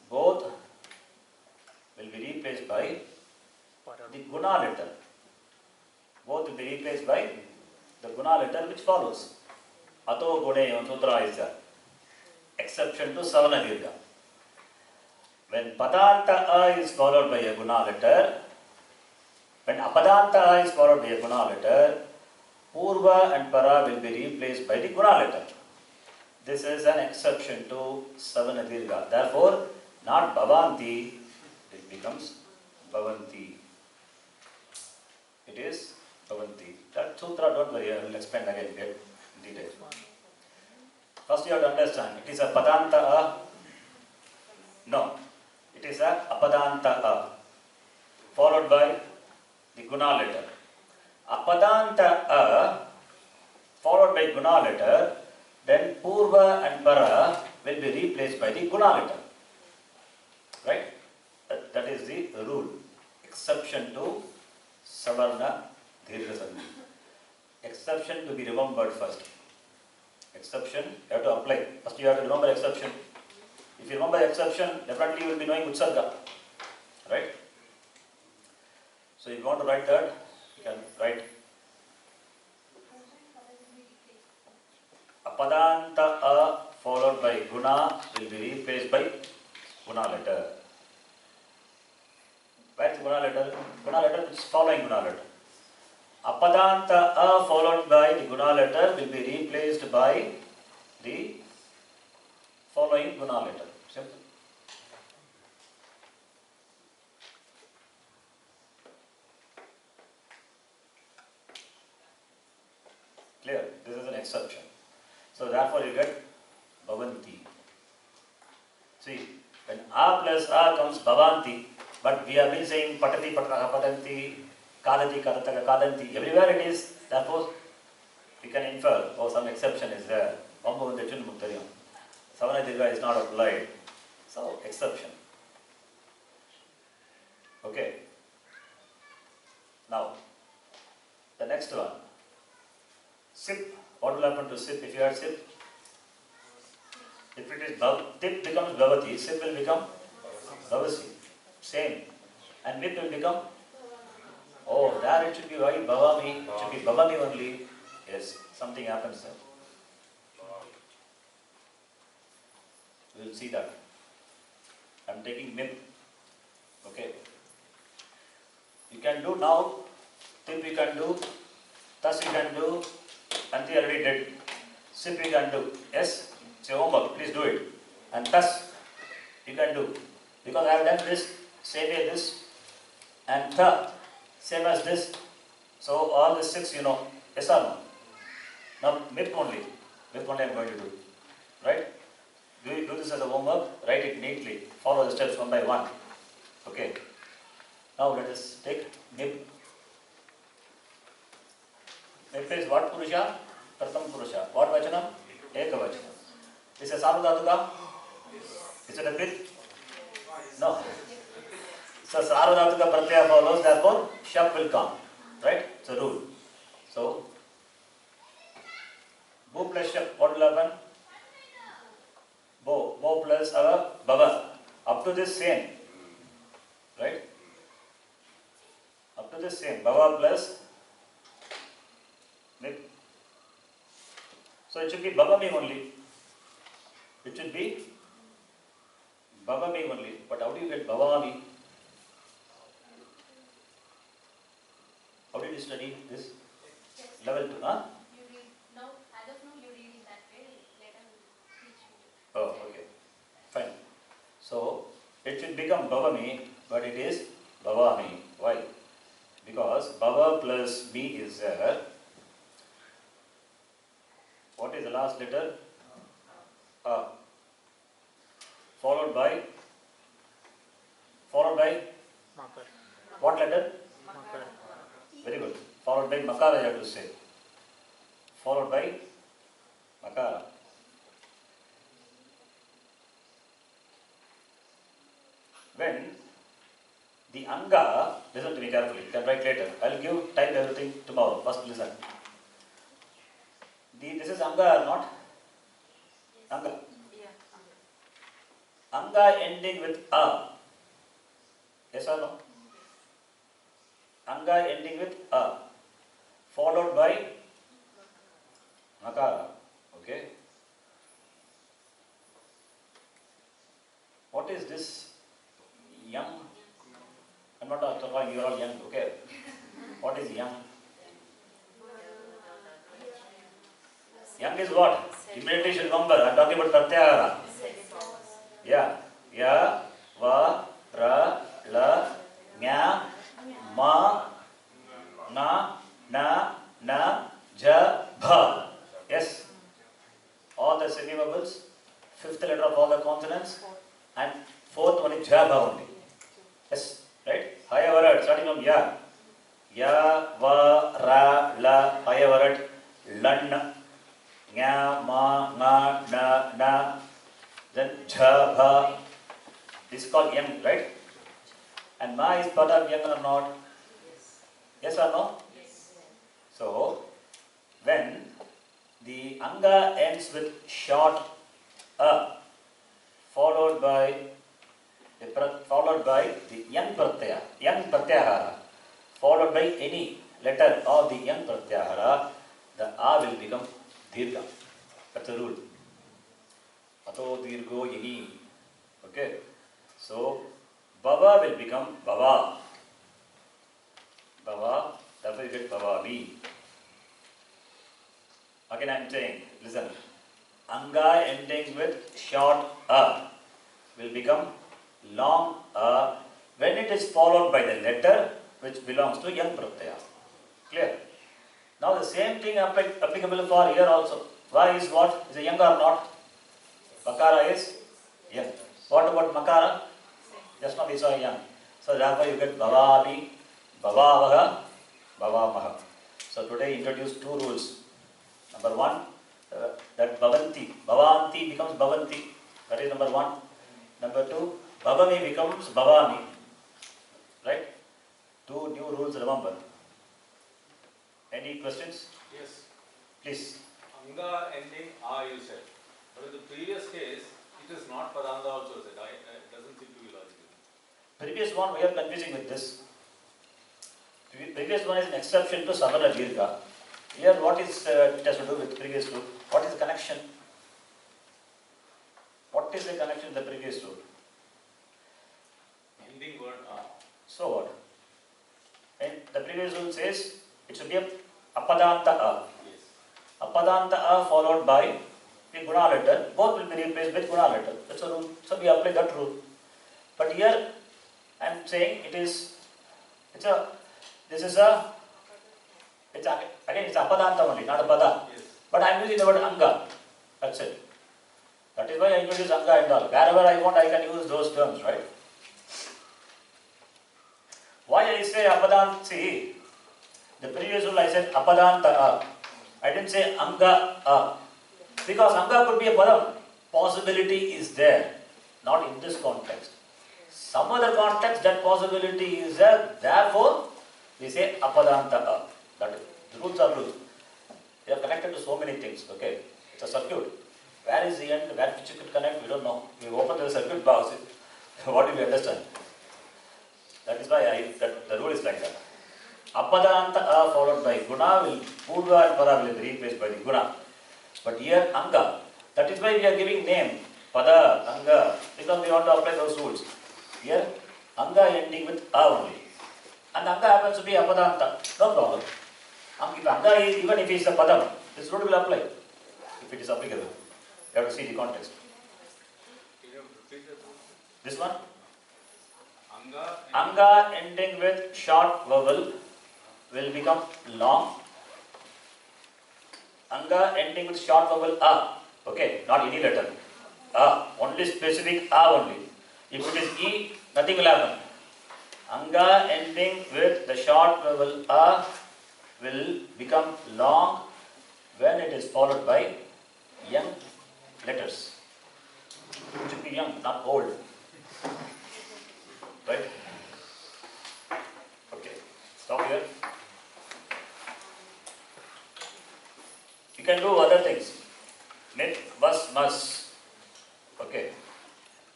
both will be replaced by the guna letter. Both will be replaced by the guna letter which follows. Ato gune sutra is there. Exception to savana dirgha. When padanta a is followed by a guna letter, when apadanta a is followed by a guna letter, purva and para will be replaced by the guna letter. This is an exception to savana dirgha. Therefore, not bhavanti, it becomes bhavanti. It is bhavanti. That sutra, don't worry, I will explain again in detail. First you have to understand, it is a padanta a. No, it is a apadanta a, followed by the guna letter. Apadanta a, followed by guna letter, then purva and para will be replaced by the guna letter. Right? That is the rule. Exception to savarna dirgha sandhi. Exception to be remembered first. Exception, you have to apply. First you have to remember exception. If you remember exception, definitely you will be knowing utsarga. Right? So if you want to write that, you can write apadanta a followed by guna will be replaced by guna letter. Where is guna letter? Guna letter which is following guna letter. Apadanta a followed by the guna letter will be replaced by the following guna letter. Simple. Clear? This is an exception. So therefore you get bhavanti. See, when a plus a comes bhavanti, but we have been saying patati pataka patanti, kadati kadataka kadanti, everywhere it is. Therefore we can infer, oh, some exception is there. Savana dirgha is not applied. So exception. Okay. Now the next one. Sip. What will happen to sip if you add sip? If it is tip becomes bhavati, sip will become bhavasi. Same. And vip will become, oh, there it should be why bhavami, it should be bhavami only. Yes, something happens there. We will see that. I am taking mip. Okay. You can do now, tip you can do, tas you can do, and they already did. Sip you can do. Yes? It's your homework, please do it. And tas you can do. Because I have done this, same way this, and tha, same as this. So all the 6 you know. Yes or no? Now mip only. Mip only I am going to do. Right? Do this as a homework, write it neatly. Follow the steps one by one. Okay. Now let us take mip. Mip is what purusha? Pratham purusha. What vachanam? Eka vachanam. Is a sarvadhatuka? Is it a pit? No. So sarvadhatuka pratyaya follows, therefore shap will come. Right? It's a rule. So bo plus shap, what will happen? Bo plus bhava. Up to this same. Right? Up to this same. Bhava plus mip. So it should be Bhavami only. It should be Bhavami only. But how do you get Bhavami? How did you study this? Yes. Level 2, huh? You read now. As of now, you read in that way. Later, we'll teach you. Oh, okay. Fine. So it should become Bhavami, but it is Bhavami. Why? Because Bhava plus me is there. What is the last letter? A. Followed by Makar. what letter? Makar. Very good. Followed by Makara, you have to say. Followed by Makara. When the Anga, listen to me carefully, you can write later. I'll give, type everything tomorrow. First listen. This is Anga or not? Anga. Yeah. Anga ending with A. Yes or no? Anga ending with A. Followed by Makara. Okay. What is this? Young? I'm not talking, you are all young, okay? What is young? Young is what? Immediately you should remember. I'm talking about Pratyahara. Yeah. Ya, Va, Ra, La, Nya, Ma, Na, Na, Ja, Bha. Yes? All the semi-vowels, fifth letter of all the consonants, and fourth one is Ja, Bha only. Yes? Right? Higher word, starting from Ya. Ya, Va, Ra, La, higher word, Lan, Nya, Ma, Na, then Ja, Bha. This is called Yang, right? And Ma is part of Yang or not? Yes or no? So, when the Anga ends with short A, followed by the Yang Pratyahara, followed by any letter of the Yang Pratyahara, the A will become Dirgha. That's a rule. Ato Dirgo Yini. Okay. So, Bhava will become Bhava. Bhava, therefore you get Bhavami. Again I am saying, listen. Anga ending with short A will become long A when it is followed by the letter which belongs to Yang Pratyaya. Clear? Now the same thing applicable for here also. Va is what? Is a Yang or not? Makara is Yang. What about Makara? Just now we saw Yang. So therefore you get Bhavami, Bhavavaha, Bhavamaha. So today introduced two rules. Number one, that Bhavanti becomes Bhavanti. That is number one. Number two, Bhavami becomes Bhavami. Right? Two new rules, remember. Any questions? Yes. Please. Anga ending A you said. But in the previous case, it is not Padanga also said. It doesn't seem to be logical. Previous one we are confusing with this. Previous one is an exception to Savana Dirgha. Here what is it has to do with previous rule? What is the connection? What is the connection with the previous rule? Ending word A. So what? And the previous rule says it should be a Apadanta A. Yes. Apadanta A followed by the Guna letter. Both will be replaced with Guna letter. That's a rule. So we apply that rule. But here I am saying it's Apadanta only, not a Pada. Yes. But I am using the word Anga. That's it. That is why I introduce Anga and all. Wherever I want, I can use those terms, right? Why I say Apadanta? See, the previous rule I said Apadanta A. I didn't say Anga A. Because Anga could be a Padam. Possibility is there. Not in this context. Some other context, that possibility is there. Therefore, we say Apadanta A. That is, the rules are rules. They are connected to so many things, okay? It's a circuit. Where is the end? Where which you could connect? We don't know. We open the circuit box. What do we understand? That is why the rule is like that. Apadanta A followed by Guna will, Purva and Para will be replaced by the Guna. But here anga. That is why we are giving name pada, anga, because we want to apply those rules. Here anga ending with a only. And anga happens to be apadanta. No problem. If anga is, even if it is a padam, this rule will apply. If it is applicable. You have to see the context. Can you repeat that? This one? Anga. Anga ending with short vowel will become long. Anga ending with short vowel a. Okay, not any letter. A. Only specific a only. If it is e, nothing will happen. Anga ending with the short vowel a will become long when it is followed by young letters. It should be young, not old. Right? Okay. Stop here. You can do other things. Mit, was, mas. Okay.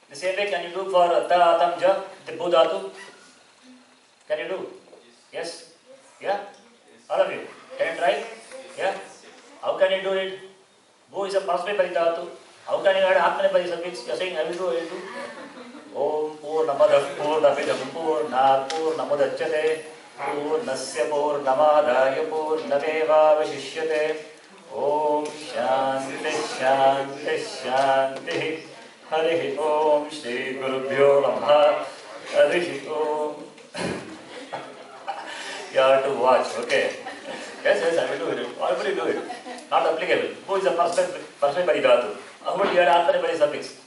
The same way can you do for ta, atam, ja, the budhatu? Can you do? Yes? Yeah? All of you? Can you try? Yeah? How can you do it? Bu is a parasmay dhatu. How can you add atmanepadi suffix? You are saying I will do, I will do. Om Purnamadah Purnamidam Purnamudachyate Purnasya Purnamadaya Purnameva Vashishyate Om Shanti Shanti Shanti Harihi Om Shri Gurubhyo Namaha Harihi Om. You have to watch, okay? Yes, I will do it. Why will you do it? Not applicable. Who is the person Paridhatu? How would you add Atmanepadi suffix?